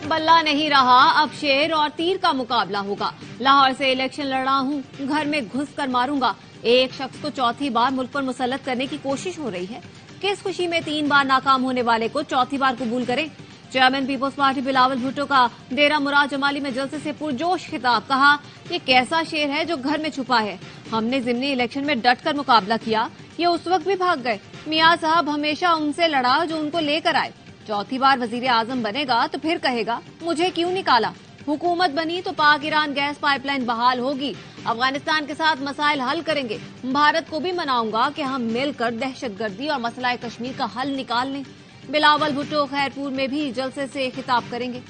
बल्ला नहीं रहा, अब शेर और तीर का मुकाबला होगा। लाहौर से इलेक्शन लड़ा हूं, घर में घुस कर मारूंगा। एक शख्स को चौथी बार मुल्क पर मुसल्लत करने की कोशिश हो रही है। किस खुशी में 3 बार नाकाम होने वाले को चौथी बार कबूल करें। Chairman peoples party Bilawal Bhutto का डेरा मुराद जमाली में जलसे से पुरजोश खिताब। कहा, ये कैसा शेर है जो घर में छुपा है। हमने जिमनी इलेक्शन में डट कर मुकाबला किया, ये उस वक्त भी भाग गए। मियां साहब हमेशा उनसे लड़ा जो उनको लेकर आए। चौथी बार वजीर आजम बनेगा तो फिर कहेगा मुझे क्यों निकाला। हुकूमत बनी तो पाक ईरान गैस पाइपलाइन बहाल होगी। अफगानिस्तान के साथ मसाइल हल करेंगे। भारत को भी मनाऊंगा कि हम मिलकर दहशतगर्दी और मसला कश्मीर का हल निकाल लें। बिलावल भुट्टो खैरपुर में भी जलसे से खिताब करेंगे।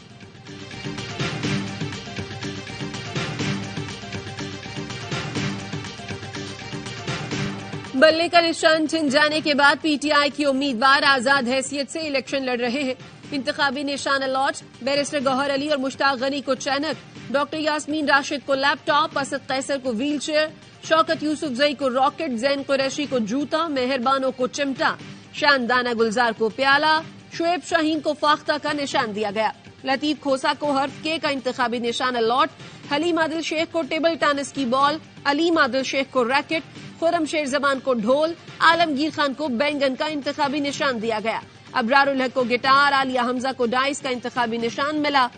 बल्ले का निशान छिन जाने के बाद पीटीआई की उम्मीदवार आजाद हैसियत से इलेक्शन लड़ रहे हैं। इंतखाबी निशान अलॉट, बैरिस्टर गौहर अली और मुश्ताक गनी को चैनक, डॉक्टर यास्मीन राशिद को लैपटॉप, असद कैसर को व्हील चेयर, शौकत यूसुफ जई को रॉकेट, जैन कुरैशी को जूता, मेहरबानों को चिमटा, शान दाना गुलजार को प्याला, शुएब शाहीन को फाख्ता का निशान दिया गया। लतीफ खोसा को हर्फ के का इंतखाबी निशान अलॉट, हलीम आदिल शेख को टेबल टेनिस की बॉल, अलीम आदिल शेख को रैकेट, खुरम शेर जबान को ढोल, आलमगीर खान को बैंगन का इंतखाबी निशान दिया गया। अबरारुल हक को गिटार, आलिया हमजा को डाइस का इंतखाबी निशान मिला।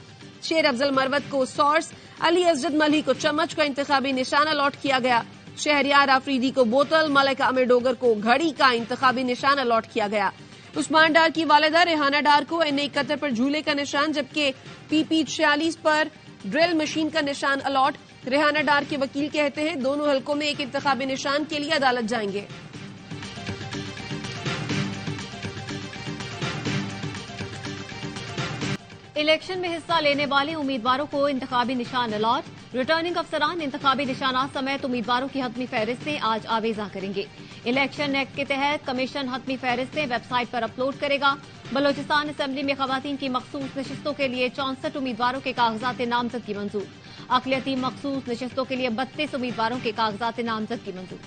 शेर अफजल मरवत को सॉर्स, अली असजद मली को चम्मच का इंतखाबी निशान अलॉट किया गया। शहरियार आफरीदी को बोतल, मलिक आमिर डोगर को घड़ी का इंतखाबी निशान अलॉट किया गया। उस्मान डार की वालिदा रेहाना डार को एनए 71 पर झूले का निशान, जबकि पीपी 46 पर ड्रिल मशीन का निशान अलॉट। रेहाना डार के वकील कहते हैं दोनों हलकों में एक इंतखाबी निशान के लिए अदालत जाएंगे। इलेक्शन में हिस्सा लेने वाले उम्मीदवारों को इंतखाबी निशान अलॉट। रिटर्निंग अफसरान इंतखाबी निशानात समेत उम्मीदवारों की हतमी फहरिस्तें आज आवेजा करेंगे। इलेक्शन एक्ट के तहत कमीशन हतमी फहरिस्तें वेबसाइट पर अपलोड करेगा। बलोचिस्तान असेंबली में खवातीन की मखसूस नशिस्तों के लिए 64 उम्मीदवारों के कागजात नामजदगी मंजूर। अक़लियती मखसूस नशिस्तों के लिए 32 उम्मीदवारों के कागजात नामजदगी मंजूर।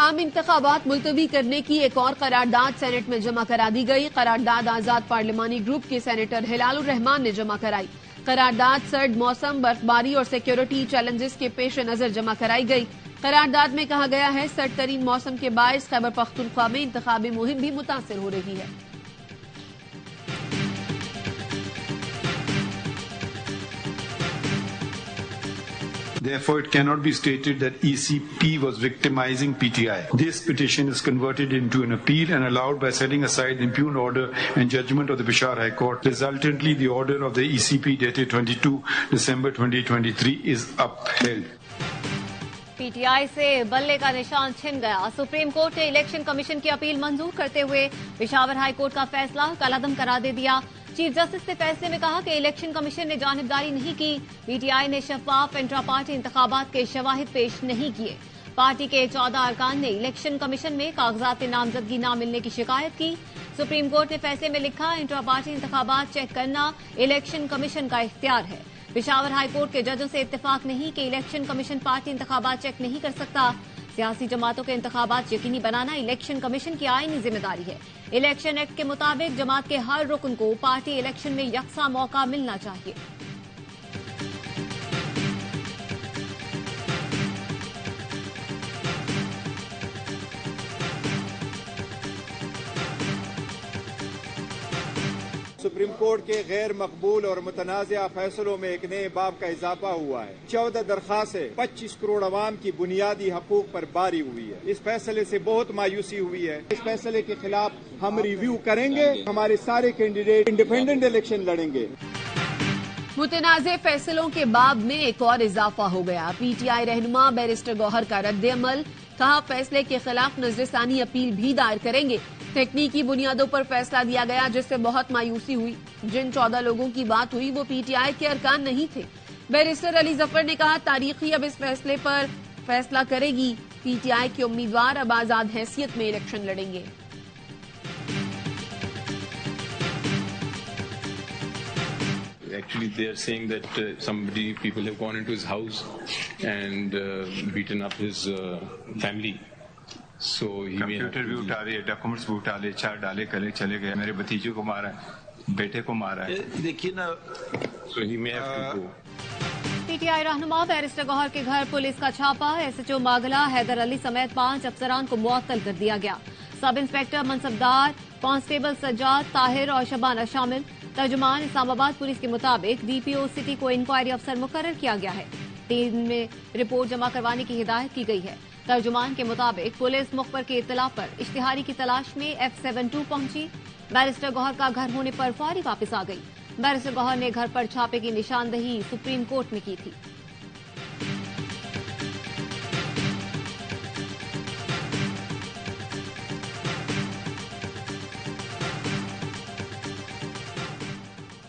आम इंतखाबात मुलतवी करने की एक और करारदाद सेनेट में जमा करा दी गई। करारदाद आजाद पार्लिमानी ग्रुप के सेनेटर हिलालुर रहमान ने जमा कराई। करारदाद सर्द मौसम, बर्फबारी और सिक्योरिटी चैलेंजेस के पेश नजर जमा कराई गई। करारदाद में कहा गया है सर्द तरीन मौसम के बायस खैबर पख्तूनख्वा में इंतखाबी मुहिम भी मुतासिर हो रही है। Therefore, it cannot be stated that ECP was victimizing PTI. This petition is converted into an appeal and allowed by setting aside the impugned order and judgment of the Peshawar High Court. Resultantly, the order of the ECP dated 22 December 2023 is upheld. PTI से बल्ले का निशान छिन गया। Supreme court ने election commission की appeal मंजूर करते हुए पेशावर हाई कोर्ट का फैसला कलअदम करार दे दिया। चीफ जस्टिस ने फैसले में कहा कि इलेक्शन कमीशन ने जानिबदारी नहीं की। पीटीआई ने शफाफ इंट्रा पार्टी इंतखाबात के शवाहिद पेश नहीं किए। पार्टी के 14 अरकान ने इलेक्शन कमीशन में कागजात नामजदगी न मिलने की शिकायत की। सुप्रीम कोर्ट ने फैसले में लिखा, इंट्रा पार्टी इंतखाबात चेक करना इलेक्शन कमीशन का इख्तियार है। पेशावर हाई कोर्ट के जजों से इत्तेफाक नहीं कि इलेक्शन कमीशन पार्टी इंतखाबात चेक नहीं कर सकता। सियासी जमातों के इंतखाबात यकीनी बनाना इलेक्शन कमीशन की आईनी जिम्मेदारी है। इलेक्शन एक्ट के मुताबिक जमात के हर रुकन को पार्टी इलेक्शन में यकसा मौका मिलना चाहिए। सुप्रीम कोर्ट के गैर मकबूल और मुतनाज़ा फैसलों में एक नए बाब का इजाफा हुआ है। 14 दरखास्तें 25 करोड़ अवाम की बुनियादी हकूक पर बारी हुई है। इस फैसले से बहुत मायूसी हुई है। इस फैसले के खिलाफ हम रिव्यू करेंगे। हमारे सारे कैंडिडेट इंडिपेंडेंट इलेक्शन लड़ेंगे। मुतनाज़े फैसलों के बाब में एक और इजाफा हो गया। पीटीआई रहनुमा बैरिस्टर गौहर का रद्द-ए-अमल, कहा फैसले के खिलाफ नजरसानी अपील भी दायर करेंगे। तकनीकी बुनियादों पर फैसला दिया गया जिससे बहुत मायूसी हुई। जिन 14 लोगों की बात हुई वो पीटीआई के अरकान नहीं थे। बैरिस्टर अली जफर ने कहा तारीखी अब इस फैसले पर फैसला करेगी। पीटीआई के उम्मीदवार अब आजाद हैसियत में इलेक्शन लड़ेंगे। actually they are saying that people have gone into his house and beaten up his family. So he computer भी उठा लिए, डॉक्यूमेंट्स भी उठा लिए, चार डाले कले चले गए, मेरे भतीजे को मारा है, बेटे को मारा है। देखिए ना, so he may have to go. PTI रहनुमा बैरिस्टर गौहर के घर पुलिस का छापा, एसएचओ मागला हैदर अली समेत 5 अफसरान को मुअत्तल कर दिया गया। Sub inspector mansabdar, constable Sajjad, Tahir और शबाना शामिल। तर्जुमान इस्लामाबाद पुलिस के मुताबिक डीपीओ सिटी को इंक्वायरी अफसर मुकर्रर किया गया है। 3 दिन में रिपोर्ट जमा करवाने की हिदायत की गई है। तर्जुमान के मुताबिक पुलिस मुखबर की इत्तला पर इश्तिहारी की तलाश में F72 पहुंची। बैरिस्टर गौहर का घर होने पर फौरी वापस आ गई। बैरिस्टर गौहर ने घर पर छापे की निशानदही सुप्रीम कोर्ट में की थी।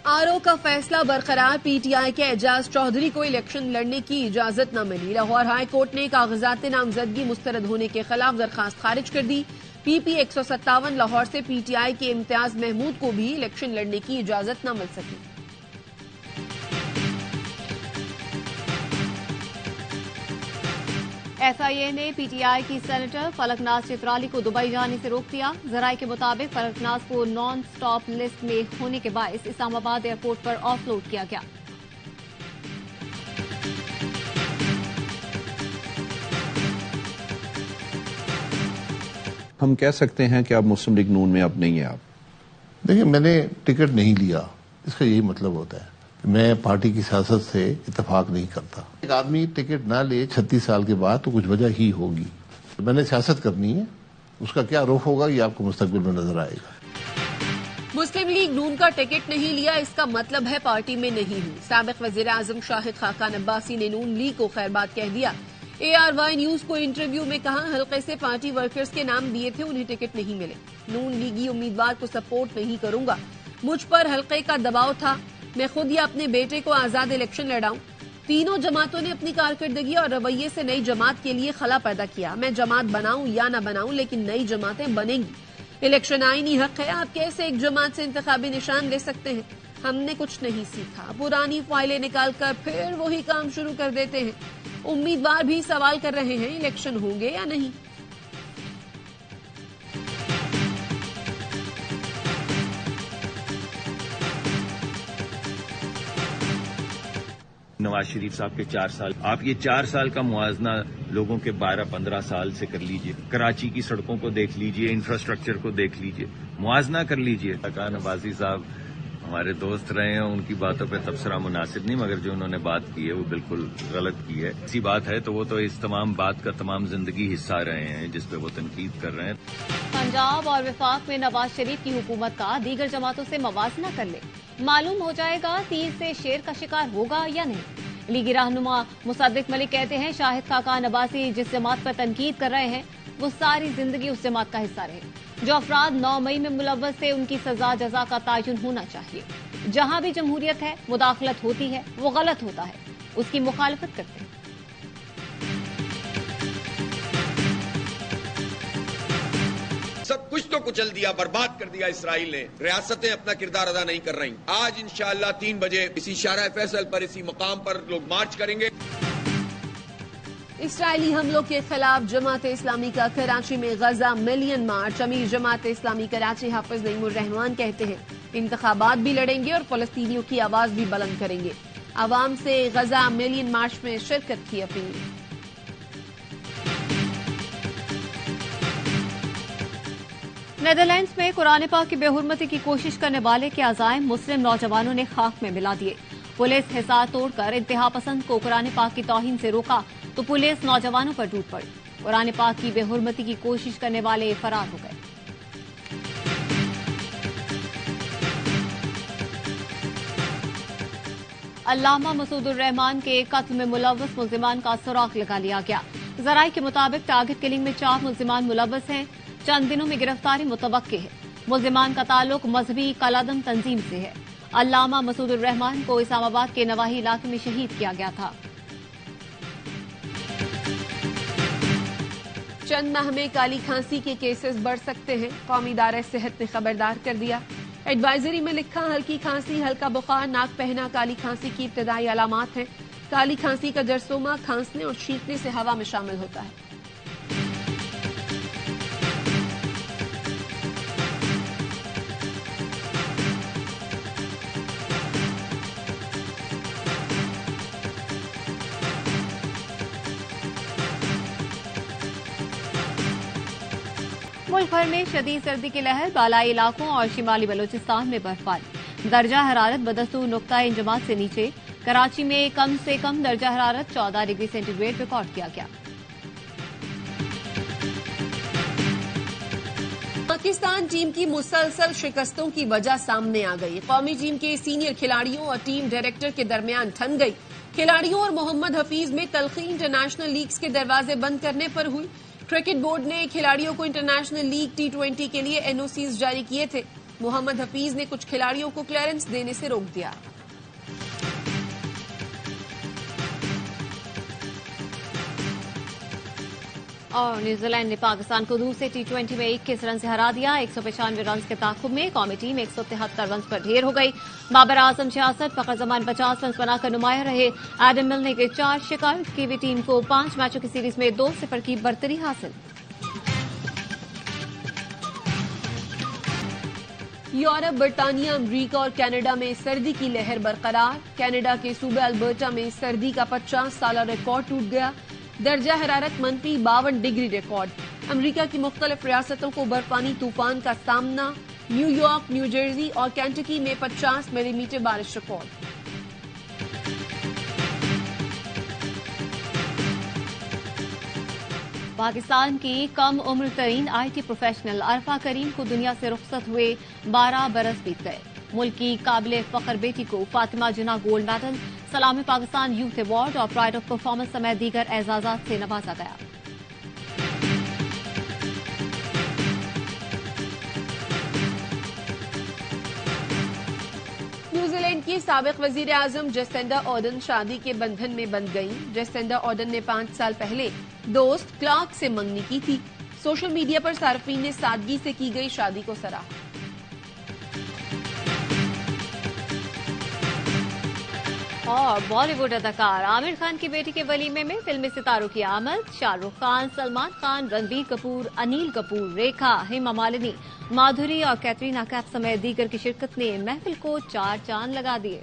आरओ का फैसला बरकरार, पीटीआई के एजाज चौधरी को इलेक्शन लड़ने की इजाजत न मिली। लाहौर हाई कोर्ट ने कागजात नामजदगी मुस्तरद होने के खिलाफ दरखास्त खारिज कर दी। पीपी 157 लाहौर से पीटीआई के इम्तियाज महमूद को भी इलेक्शन लड़ने की इजाजत न मिल सकी। एसआईए ने पीटीआई की सेनेटर फलकनाज चित्राली को दुबई जाने से रोक दिया। जराये के मुताबिक फलकनाज को नॉन स्टॉप लिस्ट में होने के बायस इस्लामाबाद एयरपोर्ट पर ऑफलोड किया गया। हम कह सकते हैं कि आप मुस्लिम लीग नून में अब नहीं है। आप देखिए, मैंने टिकट नहीं लिया, इसका यही मतलब होता है मैं पार्टी की सियासत से इत्तेफाक नहीं करता। एक आदमी टिकट ना ले 36 साल के बाद तो कुछ वजह ही होगी। मैंने सियासत करनी है, उसका क्या रुख होगा ये आपको मुस्तकबिल में नजर आएगा। मुस्लिम लीग नून का टिकट नहीं लिया, इसका मतलब है पार्टी में नहीं हूं। साबिक वजीर आजम शाहिद खाकान अब्बासी ने नून लीग को खैरबाद कह दिया। ARY न्यूज को इंटरव्यू में कहा, हल्के से पार्टी वर्कर्स के नाम दिए थे, उन्हें टिकट नहीं मिले। नून लीगी उम्मीदवार को सपोर्ट नहीं करूंगा, मुझ पर हल्के का दबाव था, मैं खुद या अपने बेटे को आजाद इलेक्शन लड़ाऊं। तीनों जमातों ने अपनी कारकर्दगी और रवैये से नई जमात के लिए खला पैदा किया। मैं जमात बनाऊं या न बनाऊं, लेकिन नई जमातें बनेंगी। इलेक्शन आईनी हक है, आप कैसे एक जमात से इंतखाबी निशान ले सकते हैं? हमने कुछ नहीं सीखा, पुरानी फाइलें निकालकर फिर वही काम शुरू कर देते हैं। उम्मीदवार भी सवाल कर रहे हैं, इलेक्शन होंगे या नहीं। नवाज शरीफ साहब के 4 साल, आप ये 4 साल का मुआवजना लोगों के 12-15 साल से कर लीजिए। कराची की सड़कों को देख लीजिए, इंफ्रास्ट्रक्चर को देख लीजिए, मुआवजना कर लीजिए। खाकान अब्बासी साहब हमारे दोस्त रहे हैं, उनकी बातों पे तबसरा मुनासिब नहीं, मगर जो उन्होंने बात की है वो बिल्कुल गलत की है। ऐसी बात है तो वो तो इस तमाम बात का तमाम जिंदगी हिस्सा रहे हैं जिसपे वो तनकीद कर रहे हैं। पंजाब और विफाक में नवाज शरीफ की हुकूमत का दीगर जमातों से मवाजना कर ले, मालूम हो जाएगा तीर से शेर का शिकार होगा या नहीं। लीगी रहनुमा मुसद्दिक मलिक कहते हैं, शाहिद खाकान अब्बासी जिस जमात पर तनकीद कर रहे हैं वो सारी जिंदगी उस जमात का हिस्सा रहे। जो अफराद 9 मई में मुलव्वस थे उनकी सजा जजा का तयन होना चाहिए। जहां भी जमहूरियत है, मुदाखलत होती है, वो गलत होता है, उसकी मुखालफत करते हैं। सब कुछ तो कुचल दिया, बर्बाद कर दिया इसराइल ने। रियासतें अपना किरदार अदा नहीं कर रही। आज इंशाअल्लाह 3 बजे इसी शारा फैसल पर, इसी मकाम पर लोग मार्च करेंगे। इसराइली हमलों के खिलाफ जमात इस्लामी का कराची में गजा मिलियन मार्च। अमीर जमात इस्लामी कराची हाफिज नईमुर रहमान कहते हैं, इंतखाबात भी लड़ेंगे और फलस्तीनियों की आवाज भी बुलंद करेंगे। आवाम से गजा मिलियन मार्च में शिरकत की अपील। नेदरलैंड्स में कुरान पाक की बेहुरमती की कोशिश करने वाले के अज़ाइम मुस्लिम नौजवानों ने खाक में मिला दिए। पुलिस हिसार तोड़कर इंतहा पसंद को कुरान पाक की तौहीन से रोका तो पुलिस नौजवानों पर टूट पड़ी। कुरान पाक की बेहुरमती की कोशिश करने वाले फरार हो गए। अल्लामा मसूदुर रहमान के कत्ल में मुलव्वस मुल्जिमान का सुराग लगा लिया गया। जराये के मुताबिक टारगेट किलिंग में 4 मुल्जिमान मुलव्वस हैं। चंद दिनों में गिरफ्तारी मुतवक्के है। मुल्जिमान का ताल्लुक मजहबी कलादम तंजीम से है। अल्लामा मसूदुर रहमान को इस्लामाबाद के नवाही इलाके में शहीद किया गया था। चंद माह में काली खांसी के केसेस बढ़ सकते हैं, कौमी इदारा सेहत ने खबरदार कर दिया। एडवाइजरी में लिखा, हल्की खांसी, हल्का बुखार, नाक बहना काली खांसी की इब्तदाई अलामात हैं। काली खांसी का जरसोमा खांसने और छींकने से हवा में शामिल होता है। मुल्क भर में शदीद सर्दी की लहर, बालाई इलाकों और शिमाली बलोचिस्तान में बर्फबारी। दर्जा हरारत बदस्तूर नुक्ता इंजमात से नीचे। कराची में कम से कम दर्जा हरारत 14 डिग्री सेंटीग्रेड रिकॉर्ड किया गया। पाकिस्तान टीम की मुसलसल शिकस्तों की वजह सामने आ गई। कौमी टीम के सीनियर खिलाड़ियों और टीम डायरेक्टर के दरमियान ठन गई। खिलाड़ियों और मोहम्मद हफीज में तलखी इंटरनेशनल लीग्स के दरवाजे बंद करने पर हुई। क्रिकेट बोर्ड ने खिलाड़ियों को इंटरनेशनल लीग T20 के लिए एनओसीज जारी किए थे। मोहम्मद हफीज ने कुछ खिलाड़ियों को क्लियरेंस देने से रोक दिया। और न्यूजीलैंड ने पाकिस्तान को दूसरे T20 में 21 रन से हरा दिया। 195 रन के ताकुब में कौमी टीम 173 रन पर ढेर हो गई। बाबर आजम 66, फखर जमान 50 रन बनाकर नुमाया रहे। एडम मिलने के 4 शिकार। कीवी टीम को 5 मैचों की सीरीज में 2-0 की बरतरी हासिल। यूरोप, बरतानिया, अमरीका और कनाडा में सर्दी की लहर बरकरार। कनाडा के सूबे अल्बर्टा में सर्दी का 50 साला रिकॉर्ड टूट गया। दर्जा हरारत -52 डिग्री रिकॉर्ड। अमरीका की मुख्तलिफ रियासतों को बर्फानी तूफान का सामना। न्यूयॉर्क, न्यू जर्सी और कैंटकी में 50 मिलीमीटर बारिश रिकॉर्ड। पाकिस्तान की कम उम्र तरीन IT प्रोफेशनल अरफा करीम को दुनिया से रुखसत हुए 12 बरस बीत गए। मुल्क की काबिल फख्र बेटी को फातिमा जिन्ना गोल्ड मेडल, सलामी पाकिस्तान यूथ अवार्ड और प्राइड ऑफ परफॉर्मेंस समेत दीगर एजाजात से नवाजा गया। न्यूजीलैंड की साबिक वजीर आजम जसिंडा ऑर्डन शादी के बंधन में बंध गईं। जसिंडा ऑर्डन ने 5 साल पहले दोस्त क्लार्क से मंगनी की थी। सोशल मीडिया पर सार्फिन ने सादगी से की गई शादी को सराहा। और बॉलीवुड अदाकार आमिर खान की बेटी के वलीमे में फिल्मी सितारों की आमद। शाहरुख खान, सलमान खान, रणबीर कपूर, अनिल कपूर, रेखा, हेमा मालिनी, माधुरी और कैटरीना कैफ समेत दीगर की शिरकत ने महफिल को 4 चांद लगा दिए।